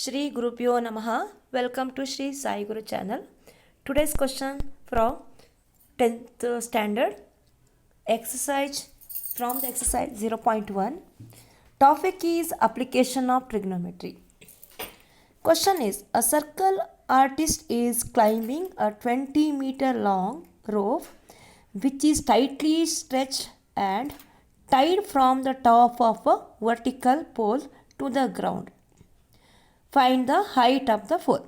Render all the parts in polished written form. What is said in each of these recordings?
Shri Gurupyo Namaha. Welcome to Shri Sai Guru channel. Today's question from 10th standard exercise from the exercise 0.1. Topic is application of trigonometry. Question is, a circle artist is climbing a 20-meter long rope which is tightly stretched and tied from the top of a vertical pole to the ground. Find the height of the pole.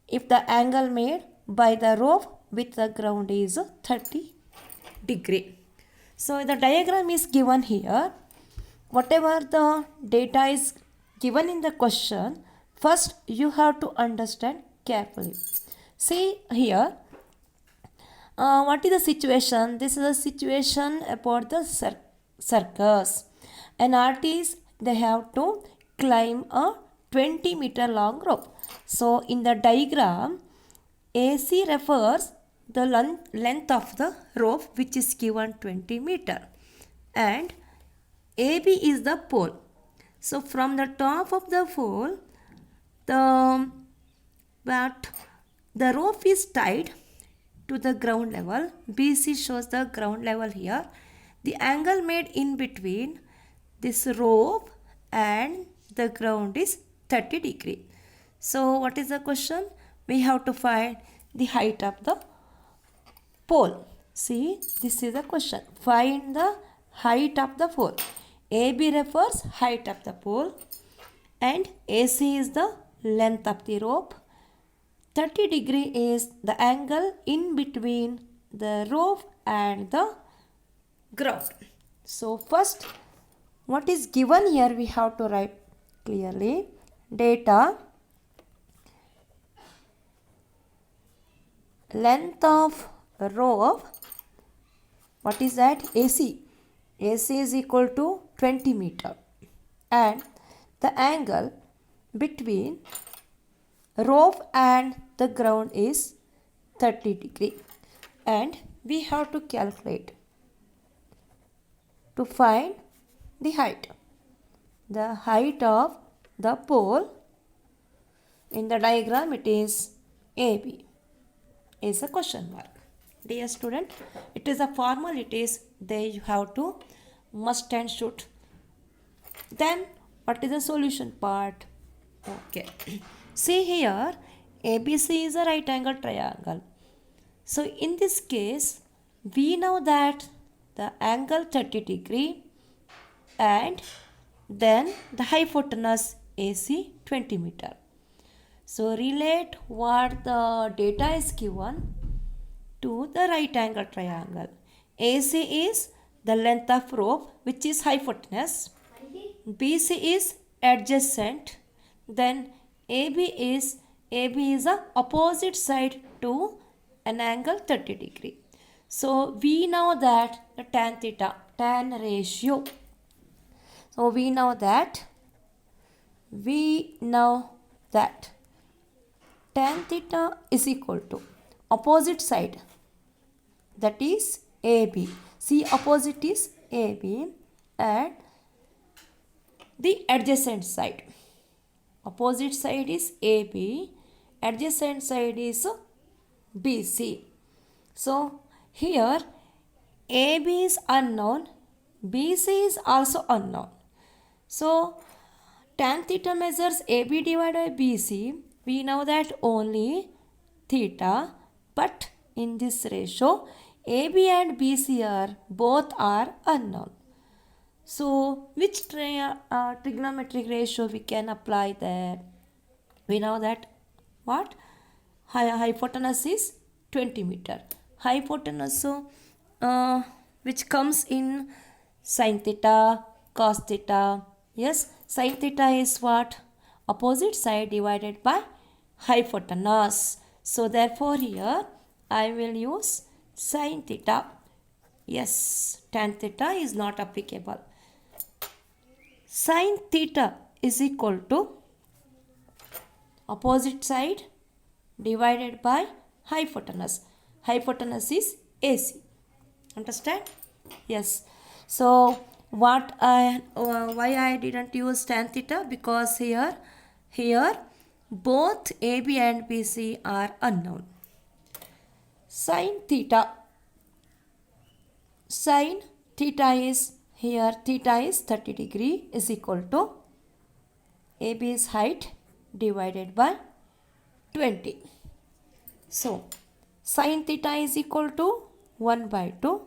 If the angle made by the rope with the ground is 30 degree. So the diagram is given here. Whatever the data is given in the question, first you have to understand carefully. See here, what is the situation? This is a situation about the circus. An artist, they have to climb a 20-meter long rope. So in the diagram, AC refers the length of the rope which is given 20 meter and AB is the pole. So from the top of the pole, the rope is tied to the ground level. BC shows the ground level here. The angle made in between this rope and the ground is 30 degree. So what is the question? We have to find the height of the pole. See, this is the question. Find the height of the pole. AB refers height of the pole and AC is the length of the rope. 30 degree is the angle in between the rope and the ground. So first, what is given here we have to write clearly. Data, length of rope, what is that? AC. AC is equal to 20 meter and the angle between rope and the ground is 30 degree and we have to calculate to find the height. The height of the pole in the diagram, it is AB, is a question mark. Dear student, it is a formalities they you have to must and should. Then what is the solution part? Okay. See here, ABC is a right angle triangle. So in this case, we know that the angle 30 degree and then the hypotenuse AC 20 meter. So relate what the data is given to the right angle triangle. AC is the length of rope which is hypotenuse. BC is adjacent. Then AB is a opposite side to an angle 30 degree. So we know that the tan ratio. So we know that tan theta is equal to opposite side, that is AB. See, opposite is AB and the adjacent side. Opposite side is AB, adjacent side is BC. So here AB is unknown, BC is also unknown. So tan theta measures AB divided by BC. We know that only theta, but in this ratio AB and BC are both are unknown. So which trigonometric ratio we can apply there? We know that what? Hypotenuse is 20 meter. Hypotenuse which comes in sin theta, cos theta. Yes, sin theta is what? Opposite side divided by hypotenuse. So therefore here I will use sin theta. Yes, tan theta is not applicable. Sin theta is equal to opposite side divided by hypotenuse. Hypotenuse is AC. Understand? Yes. So why I didn't use tan theta? Because here both AB and BC are unknown. Sin theta is here, theta is 30 degree is equal to AB's height divided by 20. So sin theta is equal to 1 by 2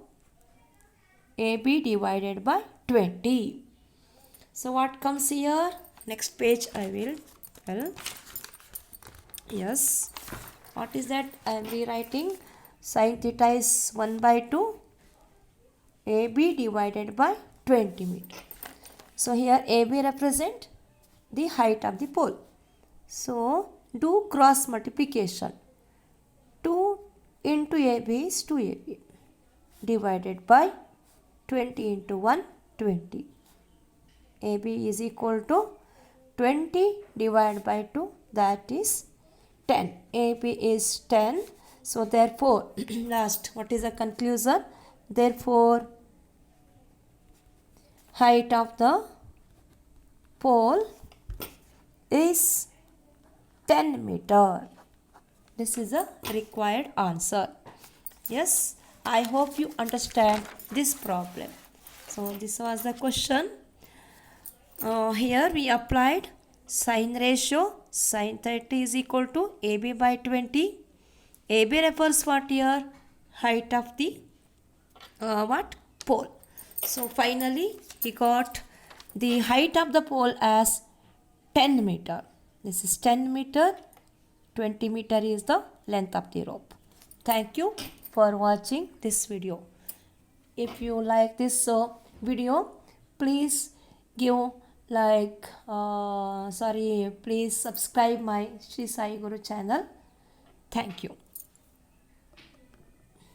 AB divided by 20. So what comes here? Next page I will tell. Yes. What is that? I am rewriting. Sin theta is 1 by 2 AB divided by 20 meter. So here AB represent the height of the pole. So do cross multiplication. 2 into AB is 2AB divided by 20 into 1, 20. AB is equal to 20 divided by 2, that is 10. AB is 10. So therefore, last, what is the conclusion? Therefore, height of the pole is 10 meter. This is a required answer. Yes, I hope you understand this problem. So this was the question. Here we applied sin ratio. Sin 30 is equal to AB by 20. AB refers what here? Height of the pole. So finally we got the height of the pole as 10 meter. This is 10 meter. 20 meter is the length of the rope. Thank you for watching this video. If you like this video, please give please subscribe my Sri Sai Guru channel. Thank you.